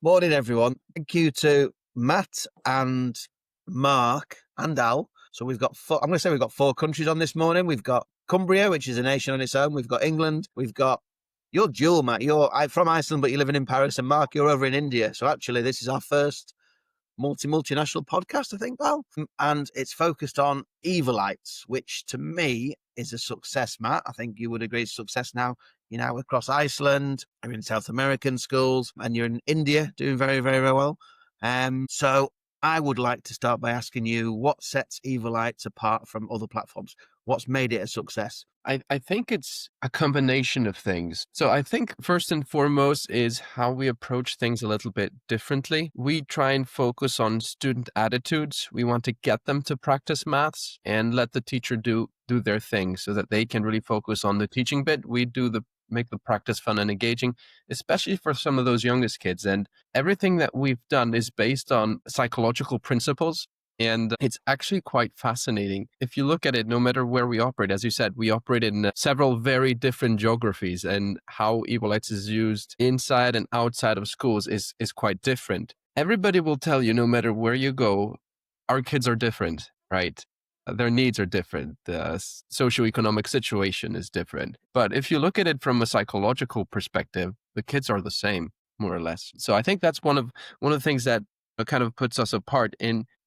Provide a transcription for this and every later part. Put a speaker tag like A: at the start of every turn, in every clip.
A: Morning, everyone. Thank you to Matt and Mark and Al. So we've got I'm going to say we've got 4 countries on this morning. We've got Cumbria, which is a nation on its own. We've got England. We've got you're dual, Matt. You're from Iceland, but you're living in Paris. And Mark, you're over in India. So actually, this is our first multinational podcast, I think, Al. And it's focused on EvoLights, which to me is a success, Matt. I think you would agree it's a success now. You're now across Iceland, you're in South American schools, and you're in India doing very, very, very well. So I would like to start by asking you what sets EvoLights apart from other platforms? What's made it a success?
B: I think it's a combination of things. So I think first and foremost is how we approach things a little bit differently. We try and focus on student attitudes. We want to get them to practice maths and let the teacher do their thing so that they can really focus on the teaching bit. We make the practice fun and engaging, especially for some of those youngest kids. And everything that we've done is based on psychological principles. And it's actually quite fascinating. If you look at it, no matter where we operate, as you said, we operate in several very different geographies, and how EvoLights is used inside and outside of schools is quite different. Everybody will tell you, no matter where you go, our kids are different, right? Their needs are different. The socioeconomic situation is different. But if you look at it from a psychological perspective, the kids are the same, more or less. So I think that's one of the things that kind of puts us apart.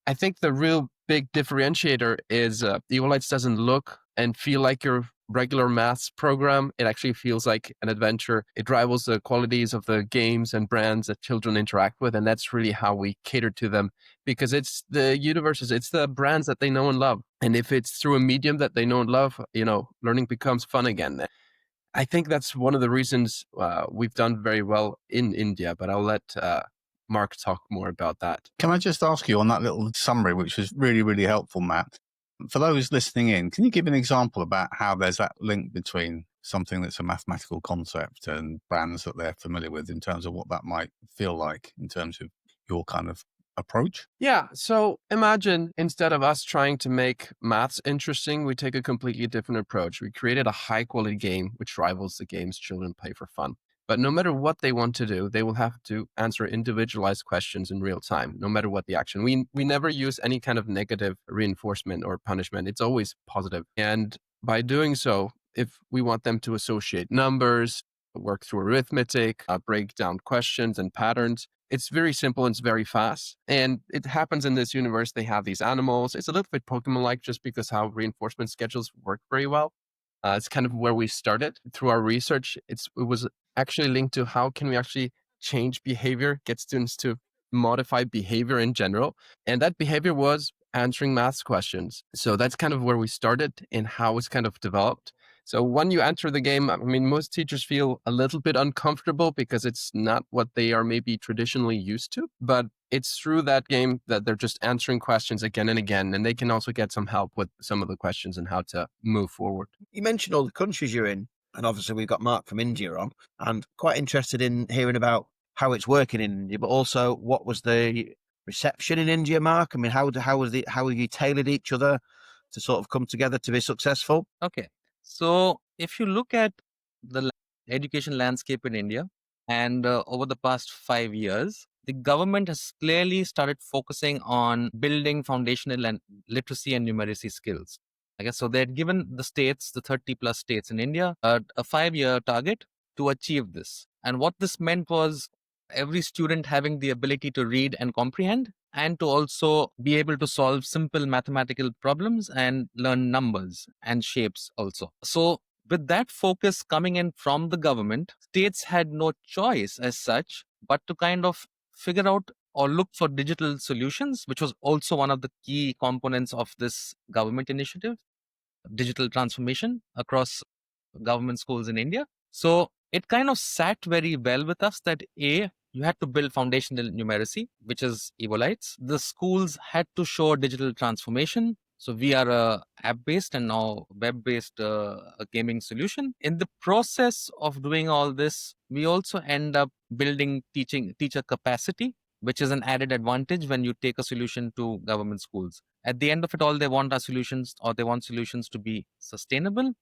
B: I think the real big differentiator is EvoLights doesn't look and feel like your regular maths program. It actually feels like an adventure. It rivals the qualities of the games and brands that children interact with. And that's really how we cater to them, because it's the universes, it's the brands that they know and love. And if it's through a medium that they know and love, learning becomes fun again. I think that's one of the reasons we've done very well in India, but I'll let Mark talk more about that.
C: Can I just ask you on that little summary, which was really, really helpful, Matt? For those listening in, can you give an example about how there's that link between something that's a mathematical concept and brands that they're familiar with in terms of what that might feel like in terms of your kind of approach?
B: Yeah. So imagine instead of us trying to make maths interesting, we take a completely different approach. We created a high quality game which rivals the games children play for fun. But no matter what they want to do, they will have to answer individualized questions in real time, no matter what the action. We never use any kind of negative reinforcement or punishment. It's always positive. And by doing so, if we want them to associate numbers, work through arithmetic, break down questions and patterns, it's very simple and it's very fast. And it happens in this universe. They have these animals. It's a little bit Pokemon-like just because how reinforcement schedules work very well. It's kind of where we started. Through our research, it was actually linked to how can we actually change behavior, get students to modify behavior in general. And that behavior was answering maths questions. So that's kind of where we started and how it's kind of developed. So when you enter the game, I mean, most teachers feel a little bit uncomfortable because it's not what they are maybe traditionally used to, but it's through that game that they're just answering questions again and again, and they can also get some help with some of the questions and how to move forward.
A: You mentioned all the countries you're in, and obviously we've got Mark from India on, and quite interested in hearing about how it's working in India, but also what was the reception in India, Mark? I mean, how have you tailored each other to sort of come together to be successful?
D: Okay. So if you look at the education landscape in India, and over the past 5 years, the government has clearly started focusing on building foundational and literacy and numeracy skills. I guess so. They had given the states, the 30 plus states in India, a 5-year target to achieve this. And what this meant was every student having the ability to read and comprehend, and to also be able to solve simple mathematical problems and learn numbers and shapes also. So with that focus coming in from the government, states had no choice as such, but to kind of figure out or look for digital solutions, which was also one of the key components of this government initiative, digital transformation across government schools in India. So it kind of sat very well with us that you had to build foundational numeracy, which is EvoLights. The schools had to show digital transformation. So we are a app-based and now web-based gaming solution. In the process of doing all this, we also end up building teacher capacity, which is an added advantage when you take a solution to government schools. At the end of it all, they want solutions to be sustainable,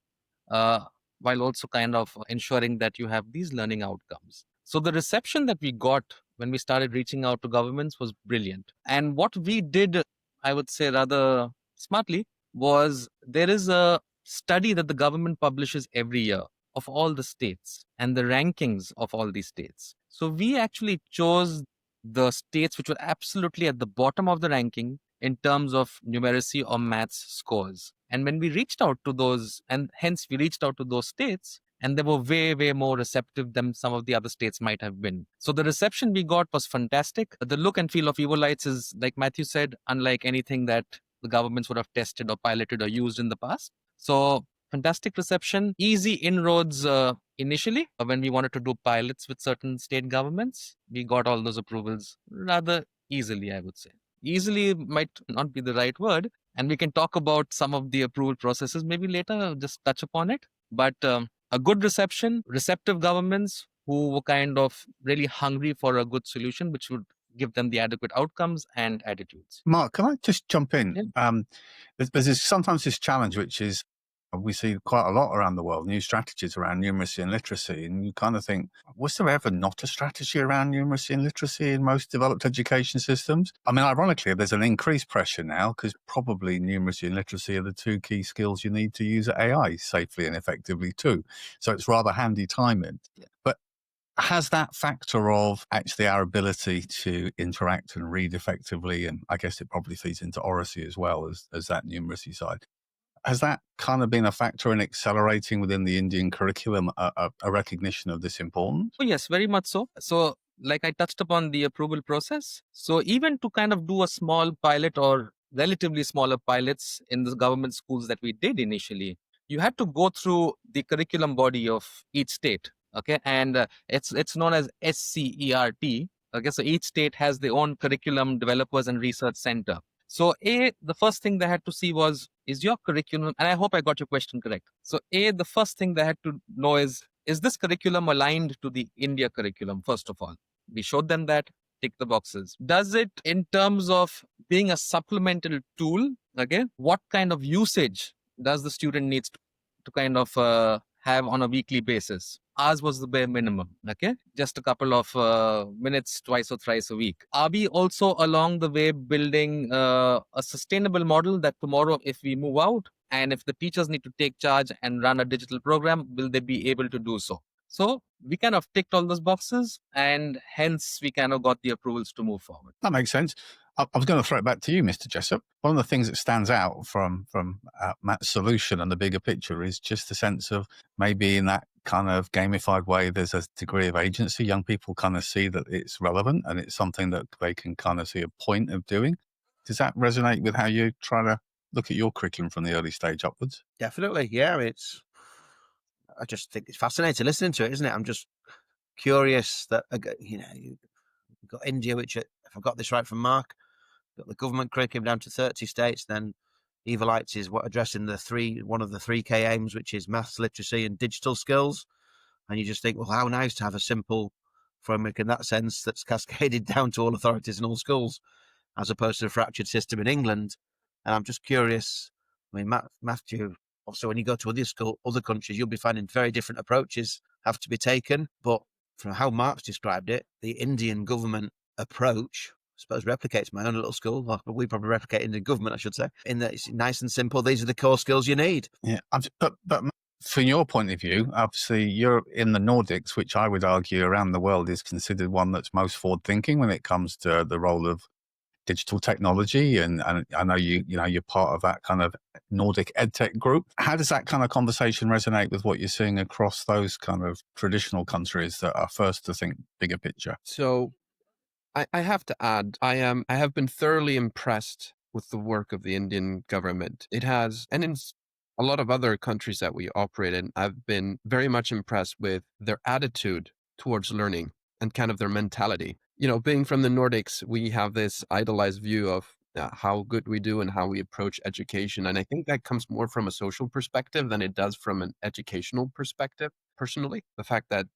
D: while also kind of ensuring that you have these learning outcomes. So the reception that we got when we started reaching out to governments was brilliant. And what we did, I would say rather smartly, was there is a study that the government publishes every year of all the states and the rankings of all these states. So we actually chose the states which were absolutely at the bottom of the ranking in terms of numeracy or maths scores. And when we reached out to those, and hence we reached out to those states, and they were way, way more receptive than some of the other states might have been. So the reception we got was fantastic. The look and feel of EvoLights is, like Matthew said, unlike anything that the governments would have tested or piloted or used in the past. So fantastic reception, easy inroads initially. When we wanted to do pilots with certain state governments, we got all those approvals rather easily, I would say. Easily might not be the right word, and we can talk about some of the approval processes maybe later, just touch upon it. But a good reception, receptive governments who were kind of really hungry for a good solution, which would give them the adequate outcomes and attitudes.
C: Mark, can I just jump in?
D: Yeah.
C: There's sometimes this challenge, which is we see quite a lot around the world, new strategies around numeracy and literacy. And you kind of think, was there ever not a strategy around numeracy and literacy in most developed education systems? I mean, ironically, there's an increased pressure now because probably numeracy and literacy are the two key skills you need to use AI safely and effectively too. So it's rather handy timing.
D: Yeah.
C: But has that factor of actually our ability to interact and read effectively, and I guess it probably feeds into oracy as well as that numeracy side, has that kind of been a factor in accelerating within the Indian curriculum a recognition of this importance?
D: Oh, yes, very much so. So, like I touched upon the approval process. So, even to kind of do a small pilot or relatively smaller pilots in the government schools that we did initially, you had to go through the curriculum body of each state. Okay, and it's known as SCERT. Okay, so each state has their own curriculum developers and research center. So the first thing they had to see was, is your curriculum, and I hope I got your question correct. So the first thing they had to know is this curriculum aligned to the India curriculum, first of all? We showed them that, tick the boxes. Does it, in terms of being a supplemental tool, okay, what kind of usage does the student needs to kind of have on a weekly basis? Ours was the bare minimum, okay? Just a couple of minutes twice or thrice a week. Are we also along the way building a sustainable model that tomorrow, if we move out and if the teachers need to take charge and run a digital program, will they be able to do so? So we kind of ticked all those boxes, and hence we kind of got the approvals to move forward.
C: That makes sense. I was going to throw it back to you, Mr. Jessop. One of the things that stands out from Matt's solution and the bigger picture is just the sense of maybe in that kind of gamified way, there's a degree of agency. Young people kind of see that it's relevant and it's something that they can kind of see a point of doing. Does that resonate with how you try to look at your curriculum from the early stage upwards?
A: Definitely, yeah. I just think it's fascinating listening to it, isn't it? I'm just curious that, you've got India, which, if I got this right from Mark, got the government curriculum down to 30 states. Then EvoLights is addressing one of the 3K aims, which is maths, literacy, and digital skills. And you just think, well, how nice to have a simple framework in that sense that's cascaded down to all authorities and all schools, as opposed to a fractured system in England. And I'm just curious. I mean, Matthew, also when you go to other countries, you'll be finding very different approaches have to be taken. But from how Mark's described it, the Indian government approach, I suppose, replicates my own little school. Well, we probably replicate Indian government, I should say, in that it's nice and simple. These are the core skills you need.
C: Yeah, but from your point of view, obviously you're in the Nordics, which I would argue around the world is considered one that's most forward-thinking when it comes to the role of digital technology, and I know you're part of that kind of Nordic EdTech group. How does that kind of conversation resonate with what you're seeing across those kind of traditional countries that are first to think bigger picture?
B: So I have to add, I have been thoroughly impressed with the work of the Indian government. It has, and in a lot of other countries that we operate in, I've been very much impressed with their attitude towards learning and kind of their mentality. Being from the Nordics, we have this idolized view of how good we do and how we approach education. And I think that comes more from a social perspective than it does from an educational perspective, personally. The fact that,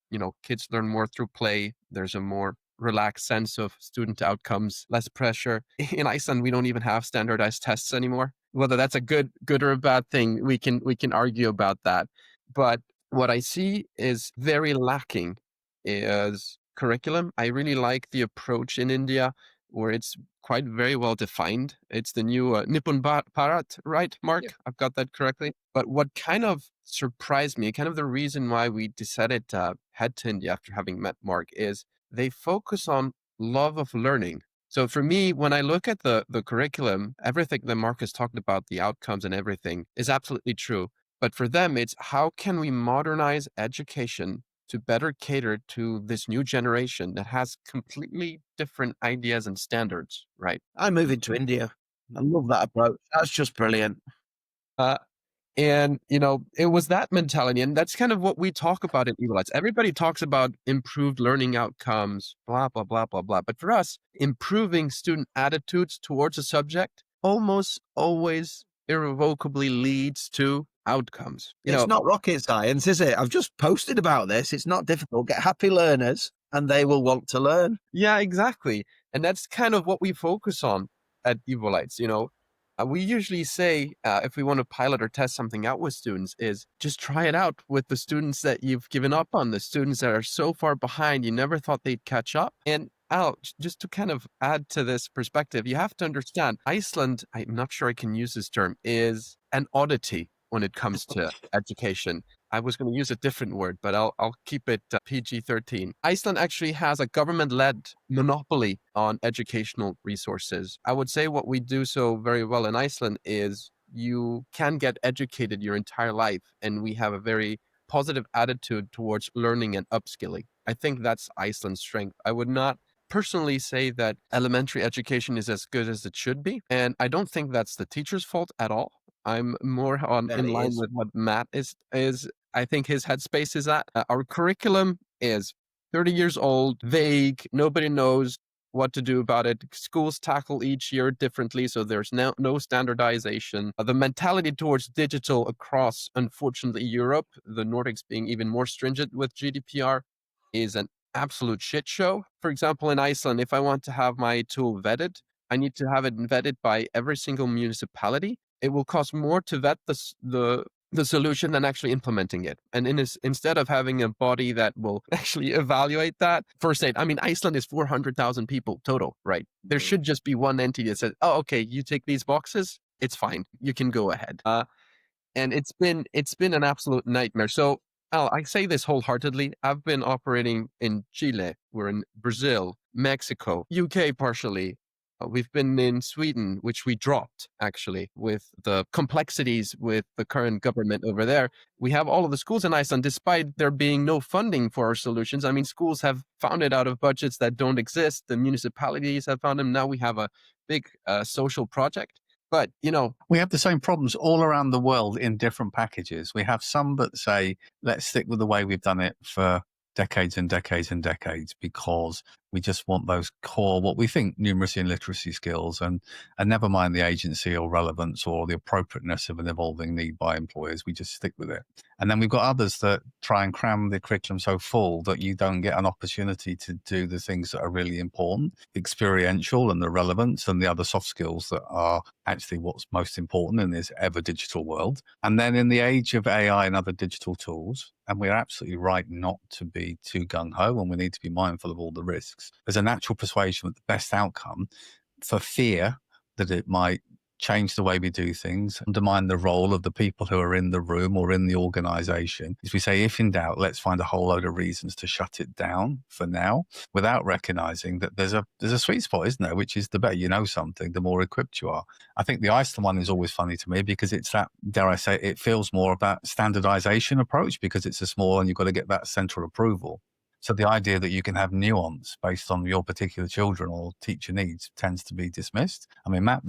B: kids learn more through play, there's a more relaxed sense of student outcomes, less pressure. In Iceland, we don't even have standardized tests anymore. Whether that's a good or a bad thing, we can argue about that. But what I see is very lacking is curriculum. I really like the approach in India where it's quite very well defined. It's the new Nipun Bharat, right, Mark?
A: Yeah.
B: I've got that correctly. But what kind of surprised me, kind of the reason why we decided to head to India after having met Mark, is they focus on love of learning. So for me, when I look at the curriculum, everything that Mark has talked about, the outcomes and everything, is absolutely true. But for them, it's how can we modernize education to better cater to this new generation that has completely different ideas and standards, right?
A: I'm moving to India. I love that approach. That's just brilliant.
B: And, it was that mentality. And that's kind of what we talk about in EvoLights. Everybody talks about improved learning outcomes, blah, blah, blah, blah, blah. But for us, improving student attitudes towards a subject almost always irrevocably leads to outcomes.
A: It's not rocket science, is it? I've just posted about this. It's not difficult. Get happy learners and they will want to learn.
B: Yeah, exactly. And that's kind of what we focus on at EvoLights. We usually say if we want to pilot or test something out with students is just try it out with the students that you've given up on, the students that are so far behind you never thought they'd catch up. And Al, just to kind of add to this perspective, you have to understand Iceland, I'm not sure I can use this term, is an oddity when it comes to education. I was going to use a different word, but I'll keep it PG-13. Iceland actually has a government-led monopoly on educational resources. I would say what we do so very well in Iceland is you can get educated your entire life, and we have a very positive attitude towards learning and upskilling. I think that's Iceland's strength. I would not personally say that elementary education is as good as it should be, and I don't think that's the teacher's fault at all. I'm more in line with what Matt is. I think his headspace is at. Our curriculum is 30 years old, vague. Nobody knows what to do about it. Schools tackle each year differently, so there's no standardization. The mentality towards digital across, unfortunately, Europe, the Nordics being even more stringent with GDPR, is an absolute shit show. For example, in Iceland, if I want to have my tool vetted, I need to have it vetted by every single municipality. It will cost more to vet the solution than actually implementing it. And instead of having a body that will actually evaluate that, first aid, I mean, Iceland is 400,000 people total, right? There should just be one entity that says, oh, okay, you take these boxes, it's fine. You can go ahead. And it's been an absolute nightmare. So Al, I say this wholeheartedly. I've been operating in Chile, we're in Brazil, Mexico, UK partially. We've been in Sweden, which we dropped actually with the complexities with the current government over there. We have all of the schools in Iceland, despite there being no funding for our solutions. I mean, schools have found it out of budgets that don't exist. The municipalities have found them. Now we have a big social project. But,
C: we have the same problems all around the world in different packages. We have some that say, let's stick with the way we've done it for decades and decades and decades, because we just want those core, what we think, numeracy and literacy skills, and never mind the agency or relevance or the appropriateness of an evolving need by employers. We just stick with it. And then we've got others that try and cram the curriculum so full that you don't get an opportunity to do the things that are really important, experiential and the relevance and the other soft skills that are actually what's most important in this ever digital world. And then in the age of AI and other digital tools, and we're absolutely right not to be too gung-ho, and we need to be mindful of all the risks. There's a natural persuasion that the best outcome, for fear that it might change the way we do things, undermine the role of the people who are in the room or in the organization, is we say, if in doubt, let's find a whole load of reasons to shut it down for now, without recognizing that there's a sweet spot, isn't there? Which is the better you know something, the more equipped you are. I think the Iceland one is always funny to me because it's that, dare I say, it feels more of that standardization approach because it's a small and you've got to get that central approval. So the idea that you can have nuance based on your particular children or teacher needs tends to be dismissed. I mean, Matt,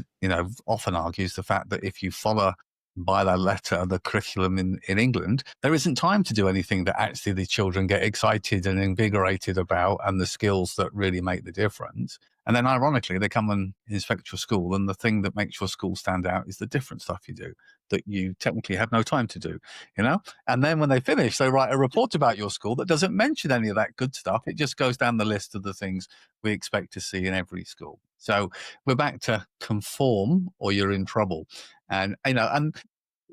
C: often argues the fact that if you follow by the letter the curriculum in England, there isn't time to do anything that actually the children get excited and invigorated about and the skills that really make the difference. And then ironically, they come and inspect your school, and the thing that makes your school stand out is the different stuff you do that you technically have no time to do, And then when they finish, they write a report about your school that doesn't mention any of that good stuff. It just goes down the list of the things we expect to see in every school. So we're back to conform or you're in trouble. And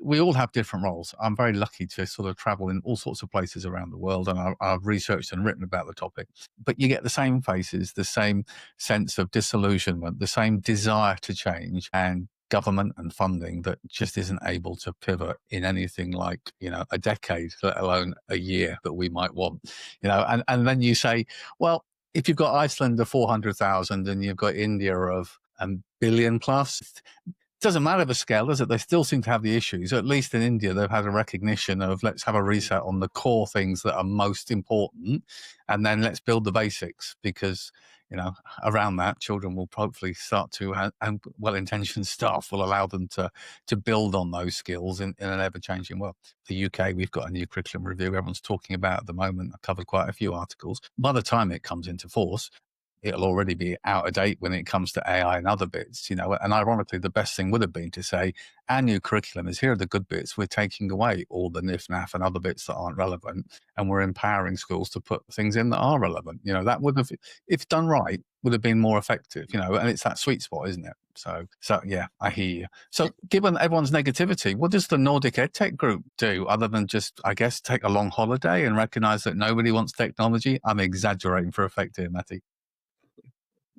C: we all have different roles. I'm very lucky to sort of travel in all sorts of places around the world, and I've researched and written about the topic. But you get the same faces, the same sense of disillusionment, the same desire to change, and government and funding that just isn't able to pivot in anything like, a decade, let alone a year that we might want. And then you say, well, if you've got Iceland of 400,000 and you've got India of a billion plus, doesn't matter the scale, does it? They still seem to have the issues. At least in India, they've had a recognition of, let's have a reset on the core things that are most important, and then let's build the basics, because around that, children will hopefully start to, and well-intentioned staff will allow them to build on those skills in an ever-changing world. The UK, we've got a new curriculum review everyone's talking about at the moment. I covered quite a few articles. By the time it comes into force, it'll already be out of date when it comes to AI and other bits, and ironically, the best thing would have been to say, our new curriculum is, here are the good bits. We're taking away all the NIF-NAF and other bits that aren't relevant, and we're empowering schools to put things in that are relevant. That would have, if done right, would have been more effective, and it's that sweet spot, isn't it? So yeah, I hear you. So given everyone's negativity, what does the Nordic EdTech group do other than just, I guess, take a long holiday and recognize that nobody wants technology? I'm exaggerating for effect here, Matthew.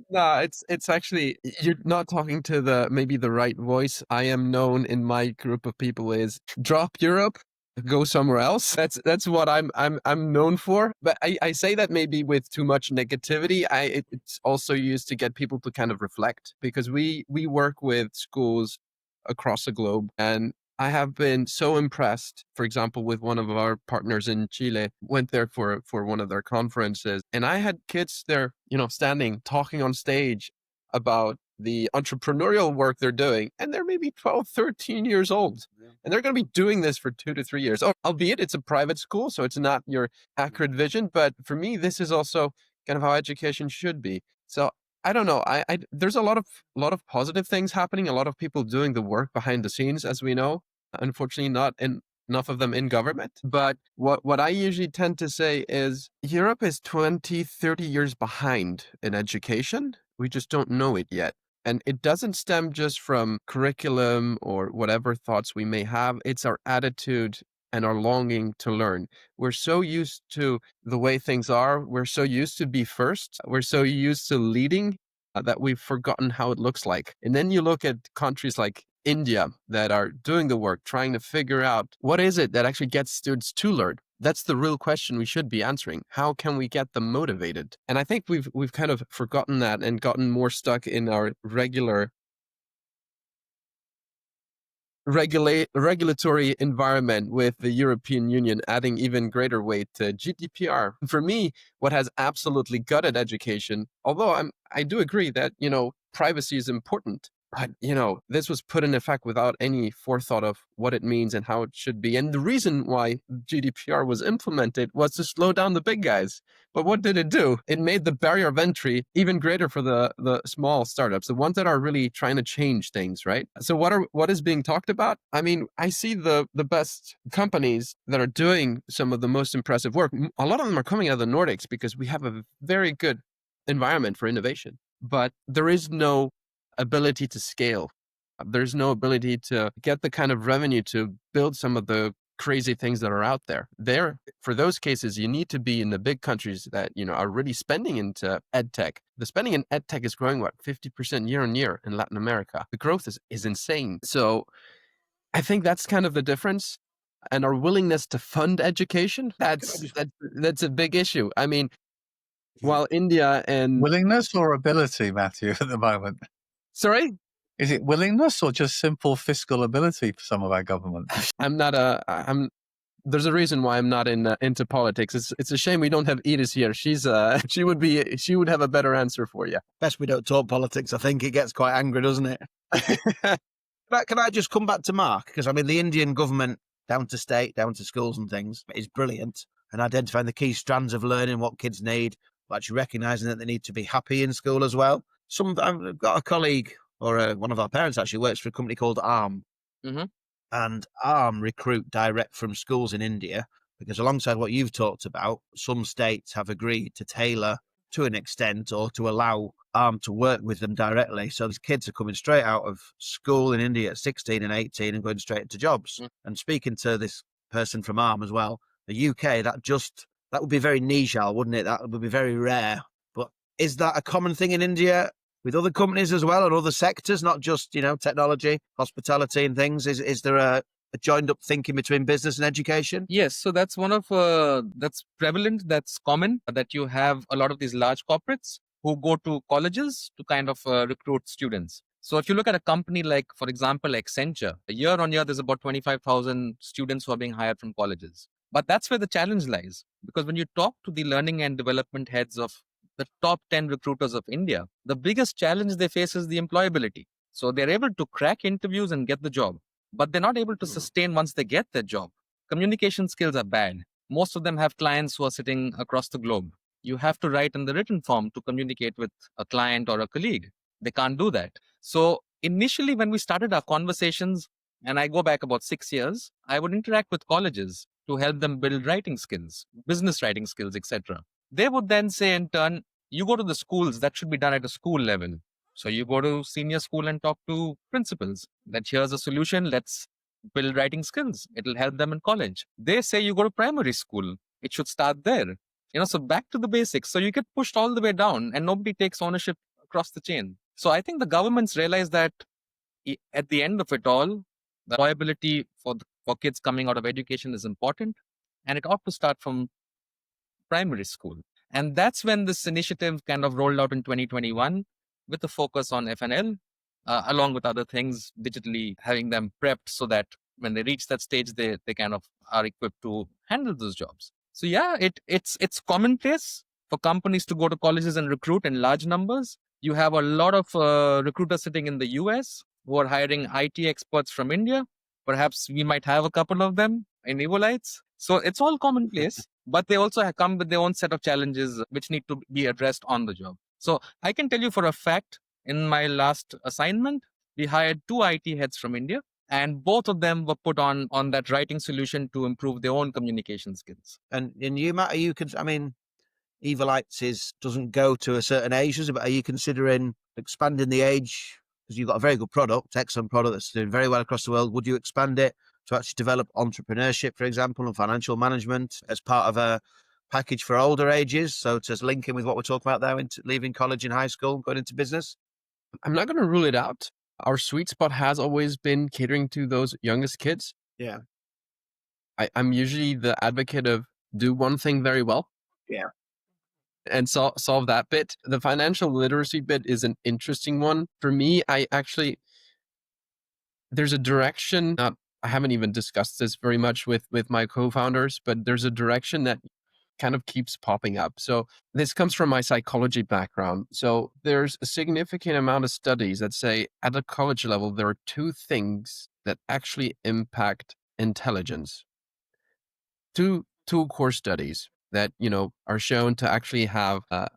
B: No, it's actually, you're not talking to maybe the right voice. I am known in my group of people is drop Europe, go somewhere else. That's what I'm known for. But I say that maybe with too much negativity. It's also used to get people to kind of reflect, because we work with schools across the globe, and I have been so impressed, for example, with one of our partners in Chile, went there for one of their conferences, and I had kids there, standing, talking on stage about the entrepreneurial work they're doing, and they're maybe 12, 13 years old, and they're going to be doing this for 2 to 3 years. Albeit it's a private school, so it's not your accurate vision, but for me, this is also kind of how education should be. So I don't know. There's a lot of positive things happening. A lot of people doing the work behind the scenes, as we know. Unfortunately, not enough of them in government. But what I usually tend to say is Europe is 20, 30 years behind in education. We just don't know it yet. And it doesn't stem just from curriculum or whatever thoughts we may have. It's our attitude and our longing to learn. We're so used to the way things are. We're so used to be first. We're so used to leading that we've forgotten how it looks like. And then you look at countries like India that are doing the work, trying to figure out what is it that actually gets students to learn. That's the real question we should be answering. How can we get them motivated? And I think we've kind of forgotten that and gotten more stuck in our regulatory environment, with the European Union adding even greater weight to GDPR. For me, what has absolutely gutted education, although I do agree that, privacy is important, but, this was put in effect without any forethought of what it means and how it should be. And the reason why GDPR was implemented was to slow down the big guys. But what did it do? It made the barrier of entry even greater for the small startups, the ones that are really trying to change things, right? So what is being talked about? I mean, I see the best companies that are doing some of the most impressive work. A lot of them are coming out of the Nordics because we have a very good environment for innovation, but there is no ability to scale. There's no ability to get the kind of revenue to build some of the crazy things that are out there. For those cases, you need to be in the big countries that, are really spending into EdTech. The spending in EdTech is growing, 50% year on year in Latin America. The growth is insane. So I think that's kind of the difference. And our willingness to fund education, that's a big issue. I mean, while India and...
C: Willingness or ability, Matthew, at the moment?
B: Sorry?
C: Is it willingness or just simple fiscal ability for some of our government?
B: There's a reason why I'm not into politics. It's a shame we don't have Edith here. She would have a better answer for you.
A: Best we don't talk politics. I think it gets quite angry, doesn't it? Can I just come back to Mark? Because the Indian government, down to state, down to schools and things, is brilliant. And identifying the key strands of learning, what kids need, but actually recognising that they need to be happy in school as well. I've got a colleague, or one of our parents actually works for a company called ARM.
D: Mm-hmm.
A: And ARM recruit direct from schools in India, because alongside what you've talked about, some states have agreed to tailor to an extent, or to allow arm to work with them directly. So these kids are coming straight out of school in India at 16 and 18 and going straight into jobs. And speaking to this person from ARM as well, the UK, that would be very niche, Al, wouldn't it? That would be very rare. But is that a common thing in India with other companies as well, and other sectors, not just, technology, hospitality and things? Is there a joined up thinking between business and education?
D: Yes, so that's that's prevalent, that's common, that you have a lot of these large corporates who go to colleges to kind of recruit students. So if you look at a company like, for example, Accenture, year on year, there's about 25,000 students who are being hired from colleges. But that's where the challenge lies, because when you talk to the learning and development heads of the top 10 recruiters of India, the biggest challenge they face is the employability. So they're able to crack interviews and get the job, but they're not able to sustain once they get their job. Communication skills are bad. Most of them have clients who are sitting across the globe. You have to write in the written form to communicate with a client or a colleague. They can't do that. So initially, when we started our conversations, and I go back about 6 years, I would interact with colleges to help them build writing skills, business writing skills, etc. They would then say in turn, you go to the schools, that should be done at a school level. So you go to senior school and talk to principals that here's a solution. Let's build writing skills. It'll help them in college. They say you go to primary school. It should start there. So back to the basics. So you get pushed all the way down and nobody takes ownership across the chain. So I think the governments realize that at the end of it all, the employability for kids coming out of education is important, and it ought to start from primary school. And that's when this initiative kind of rolled out in 2021 with a focus on FNL, along with other things, digitally having them prepped so that when they reach that stage, they kind of are equipped to handle those jobs. So yeah, it's commonplace for companies to go to colleges and recruit in large numbers. You have a lot of recruiters sitting in the US who are hiring IT experts from India. Perhaps we might have a couple of them in EvoLights. So it's all commonplace, but they also have come with their own set of challenges which need to be addressed on the job. So I can tell you for a fact, in my last assignment, we hired 2 IT heads from India, and both of them were put on that writing solution to improve their own communication skills.
A: And you, Matt, EvoLights doesn't go to a certain age, but are you considering expanding the age? Because you've got a very good product, excellent product that's doing very well across the world. Would you expand it to actually develop entrepreneurship, for example, and financial management as part of a package for older ages? So to link in with what we're talking about there, into leaving college and high school, going into business?
B: I'm not going to rule it out. Our sweet spot has always been catering to those youngest kids.
A: Yeah.
B: I'm usually the advocate of do one thing very well.
A: Yeah.
B: And solve that bit. The financial literacy bit is an interesting one. For me, there's a direction, I haven't even discussed this very much with my co-founders, but there's a direction that kind of keeps popping up. So this comes from my psychology background. So there's a significant amount of studies that say at a college level, there are 2 things that actually impact intelligence. Two core studies that, are shown to actually have a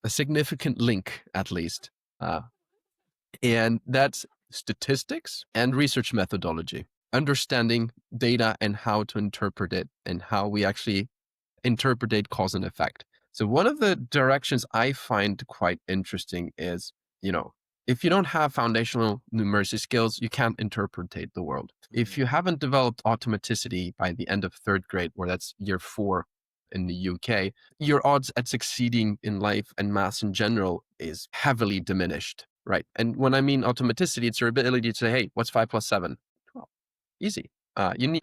B: significant link, at least. And that's statistics and research methodology, understanding data and how to interpret it and how we actually interpret cause and effect. So one of the directions I find quite interesting is, if you don't have foundational numeracy skills, you can't interpret the world. If you haven't developed automaticity by the end of 3rd grade, or that's year 4 in the UK, your odds at succeeding in life and maths in general is heavily diminished, right? And when I mean automaticity, it's your ability to say, hey, what's 5 plus 7? 12. Easy.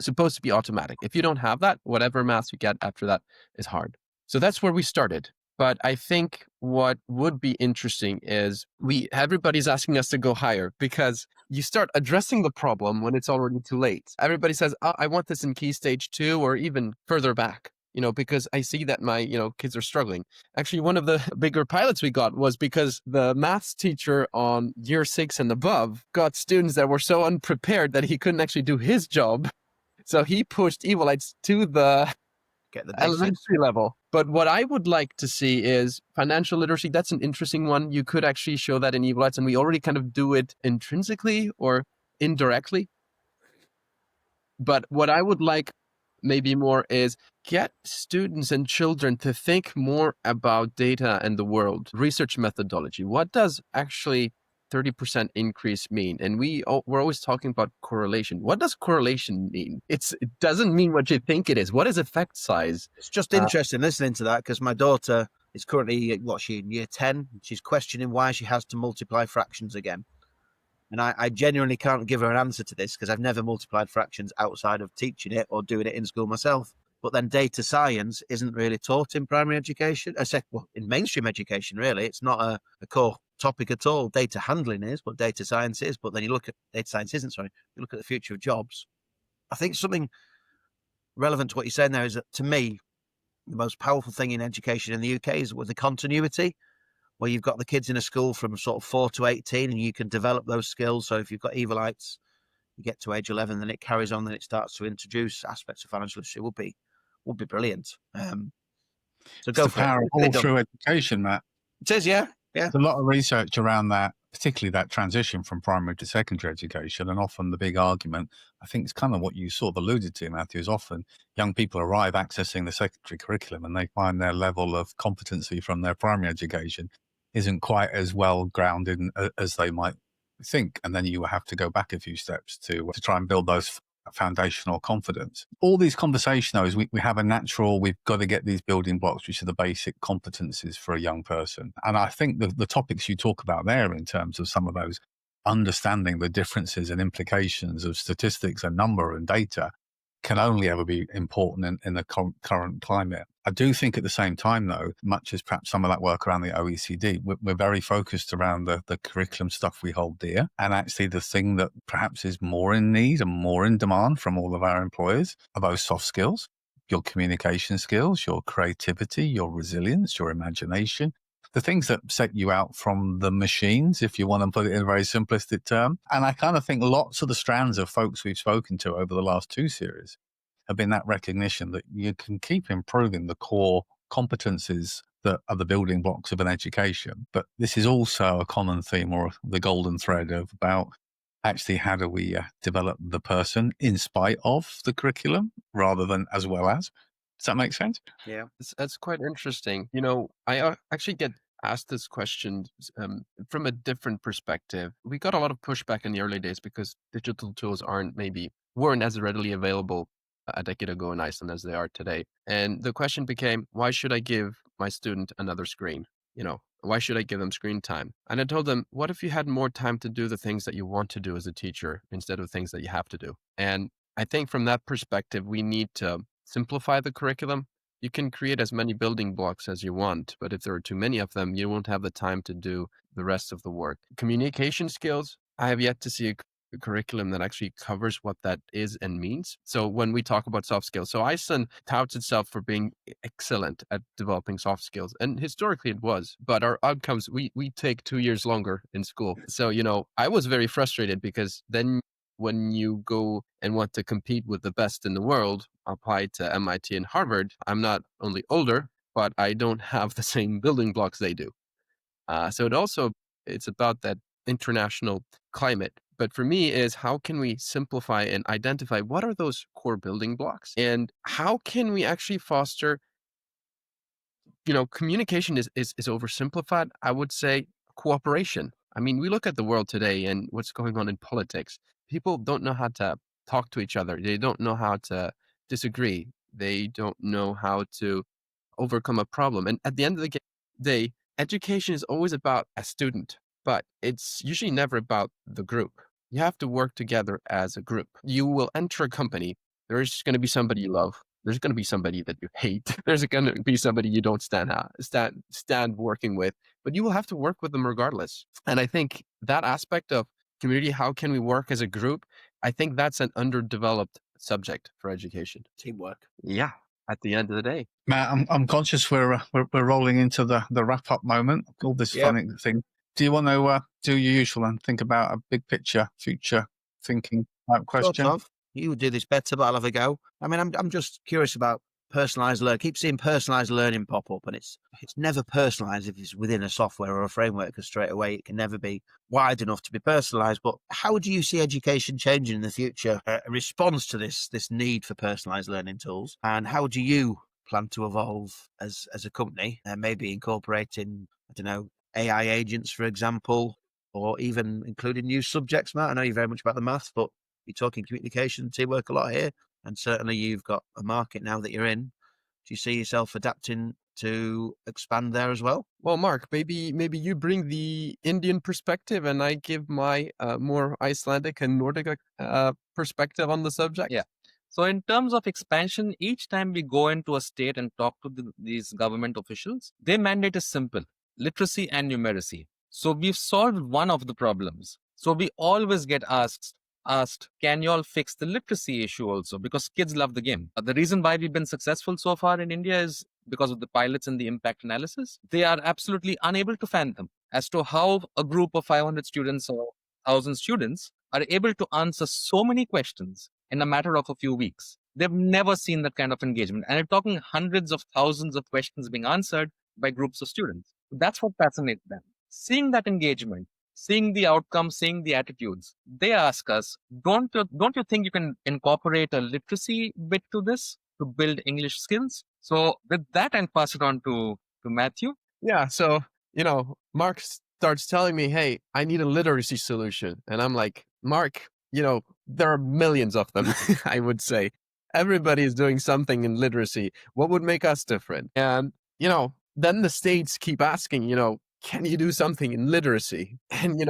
B: Supposed to be automatic. If you don't have that, whatever maths you get after that is hard. So that's where we started. But I think what would be interesting is everybody's asking us to go higher, because you start addressing the problem when it's already too late. Everybody says, oh, I want this in key stage 2 or even further back, because I see that my, kids are struggling. Actually, one of the bigger pilots we got was because the maths teacher on year 6 and above got students that were so unprepared that he couldn't actually do his job. So he pushed EvoLights to the elementary level. But what I would like to see is financial literacy. That's an interesting one. You could actually show that in EvoLights, and we already kind of do it intrinsically or indirectly. But what I would like maybe more is get students and children to think more about data and the world, research methodology. What does actually 30% increase mean? And we're always talking about correlation. What does correlation mean? It doesn't mean what you think it is. What is effect size?
A: It's just interesting listening to that, because my daughter is currently, she in year 10? She's questioning why she has to multiply fractions again. And I genuinely can't give her an answer to this, because I've never multiplied fractions outside of teaching it or doing it in school myself. But then data science isn't really taught in primary education, in mainstream education, really. It's not a core topic at all. Data handling is, but data science is. But then you look at data science isn't, sorry. You look at the future of jobs. I think something relevant to what you're saying there is that, to me, the most powerful thing in education in the UK is with the continuity, where you've got the kids in a school from sort of 4 to 18, and you can develop those skills. So if you've got EvoLights, you get to age 11, then it carries on, then it starts to introduce aspects of financial literacy. Would be brilliant. So
C: It's
A: go
C: the
A: for
C: power
A: it.
C: of all through education, Matt.
A: It is, yeah.
C: There's a lot of research around that, particularly that transition from primary to secondary education. And often the big argument, I think it's kind of what you sort of alluded to, Matthew, is often young people arrive accessing the secondary curriculum and they find their level of competency from their primary education isn't quite as well grounded as they might think. And then you have to go back a few steps to try and build those foundational confidence. All these conversations, we have a natural, we've got to get these building blocks, which are the basic competencies for a young person. And I think the topics you talk about there in terms of some of those, understanding the differences and implications of statistics and number and data, can only ever be important in the current climate. I do think at the same time, though, much as perhaps some of that work around the OECD, we're very focused around the curriculum stuff we hold dear. And actually the thing that perhaps is more in need and more in demand from all of our employers are those soft skills, your communication skills, your creativity, your resilience, your imagination, the things that set you out from the machines, if you want to put it in a very simplistic term. And I kind of think lots of the strands of folks we've spoken to over the last 2 series have been that recognition that you can keep improving the core competencies that are the building blocks of an education. But this is also a common theme, or the golden thread, of about actually how do we develop the person in spite of the curriculum rather than as well as. Does that make sense?
A: Yeah.
B: That's quite interesting. I actually get asked this question from a different perspective. We got a lot of pushback in the early days because digital tools weren't as readily available a decade ago in Iceland as they are today. And the question became, why should I give my student another screen? Why should I give them screen time? And I told them, what if you had more time to do the things that you want to do as a teacher instead of things that you have to do? And I think from that perspective, we need to simplify the curriculum. You can create as many building blocks as you want, but if there are too many of them, you won't have the time to do the rest of the work. Communication skills, I have yet to see a curriculum that actually covers what that is and means. So when we talk about soft skills, so Iceland touts itself for being excellent at developing soft skills, and historically it was, but our outcomes, we take 2 years longer in school. So, I was very frustrated because then when you go and want to compete with the best in the world, applied to MIT and Harvard, I'm not only older, but I don't have the same building blocks they do. So it's about that international climate. But for me is, how can we simplify and identify what are those core building blocks, and how can we actually foster, communication is oversimplified. I would say cooperation. I mean, we look at the world today and what's going on in politics. People don't know how to talk to each other. They don't know how to disagree. They don't know how to overcome a problem. And at the end of the day, education is always about a student, but it's usually never about the group. You have to work together as a group. You will enter a company. There's going to be somebody you love. There's going to be somebody that you hate. There's going to be somebody you don't stand working with, but you will have to work with them regardless. And I think that aspect of community, how can we work as a group? I think that's an underdeveloped subject for education.
A: Teamwork.
B: Yeah. At the end of the day,
C: Matt, I'm conscious we're rolling into the wrap up moment. All this funny thing. Do you want to do your usual and think about a big picture, future thinking type question?
A: Sort of. You do this better, but I'll have a go. I mean, I'm just curious about personalized learning. Keep seeing personalized learning pop up, and it's never personalized if it's within a software or a framework, because straight away it can never be wide enough to be personalized. But how do you see education changing in the future? A response to this need for personalized learning tools, and how do you plan to evolve as a company, and maybe incorporating, I don't know, AI agents, for example, or even including new subjects, Matt? I know you're very much about the maths, but you're talking communication, teamwork a lot here. And certainly you've got a market now that you're in. Do you see yourself adapting to expand there as well?
B: Well, Mark, maybe you bring the Indian perspective and I give my more Icelandic and Nordic perspective on the subject.
D: Yeah. So in terms of expansion, each time we go into a state and talk to these government officials, their mandate is simple: literacy and numeracy. So we've solved one of the problems. So we always get asked, can you all fix the literacy issue also? Because kids love the game. The reason why we've been successful so far in India is because of the pilots and the impact analysis. They are absolutely unable to fathom as to how a group of 500 students or 1,000 students are able to answer so many questions in a matter of a few weeks. They've never seen that kind of engagement. And we're talking hundreds of thousands of questions being answered by groups of students. That's what fascinates them. Seeing that engagement, seeing the outcomes, seeing the attitudes, they ask us, don't you think you can incorporate a literacy bit to this to build English skills? So with that, I'll pass it on to Matthew.
B: Yeah. So, Mark starts telling me, hey, I need a literacy solution. And I'm like, Mark, there are millions of them, I would say. Everybody is doing something in literacy. What would make us different? And, then the states keep asking, can you do something in literacy? And,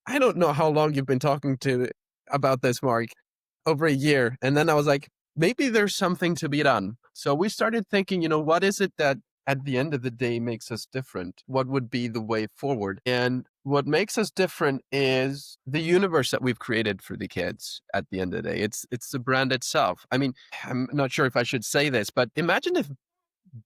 B: I don't know how long you've been talking about this, Mark, over a year. And then I was like, maybe there's something to be done. So we started thinking, what is it that at the end of the day makes us different? What would be the way forward? And what makes us different is the universe that we've created for the kids at the end of the day. It's the brand itself. I mean, I'm not sure if I should say this, but imagine if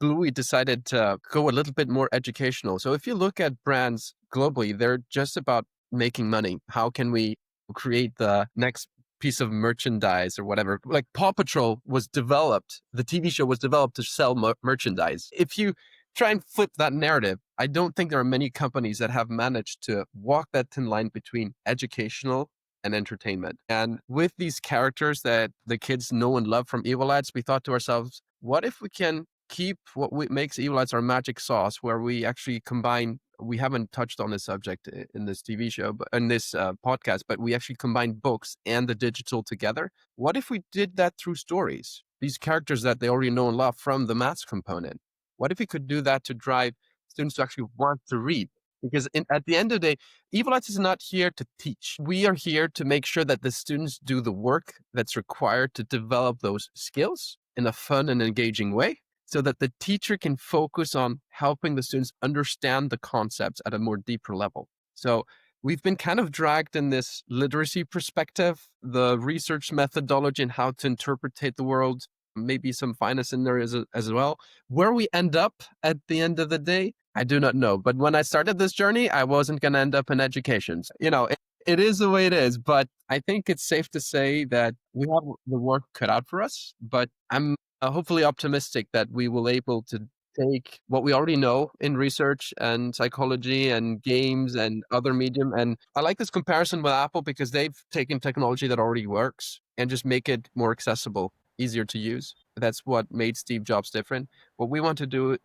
B: Bluey decided to go a little bit more educational. So if you look at brands globally, they're just about making money. How can we create the next piece of merchandise or whatever? Like Paw Patrol was developed, the TV show was developed to sell merchandise. If you try and flip that narrative, I don't think there are many companies that have managed to walk that thin line between educational and entertainment. And with these characters that the kids know and love from EvoLights, we thought to ourselves, what if we can keep what makes EvoLights our magic sauce, where we actually combine, we haven't touched on this subject in this TV show, but in this podcast, but we actually combine books and the digital together. What if we did that through stories? These characters that they already know and love from the maths component. What if we could do that to drive students to actually want to read? Because at the end of the day, EvoLights is not here to teach. We are here to make sure that the students do the work that's required to develop those skills in a fun and engaging way, so that the teacher can focus on helping the students understand the concepts at a more deeper level. So we've been kind of dragged in this literacy perspective, the research methodology and how to interpret the world, maybe some finance in there as well. Where we end up at the end of the day, I do not know. But when I started this journey, I wasn't going to end up in education. It is the way it is, but I think it's safe to say that we have the work cut out for us, but I'm hopefully optimistic that we will able to take what we already know in research and psychology and games and other medium. And I like this comparison with Apple because they've taken technology that already works and just make it more accessible, easier to use. That's what made Steve Jobs different. What we want to do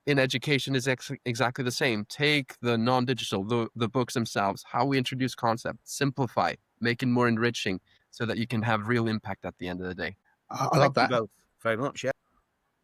B: in education is exactly the same. Take the non-digital, the books themselves, how we introduce concepts, simplify, make it more enriching so that you can have real impact at the end of the day.
C: I love that.
A: Thank you both very much. Yeah.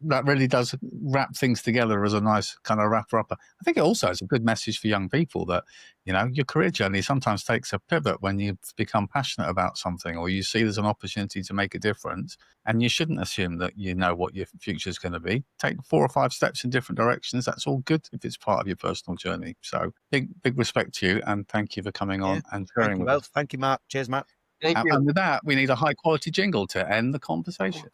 C: That really does wrap things together as a nice kind of wrapper-upper. I think it also is a good message for young people that, your career journey sometimes takes a pivot when you become passionate about something or you see there's an opportunity to make a difference, and you shouldn't assume that you know what your future is going to be. Take 4 or 5 steps in different directions. That's all good if it's part of your personal journey. So big respect to you, and thank you for coming on and sharing with us.
A: Thank you, Mark. Cheers, Matt.
B: Thank you.
C: And with that, we need a high-quality jingle to end the conversation.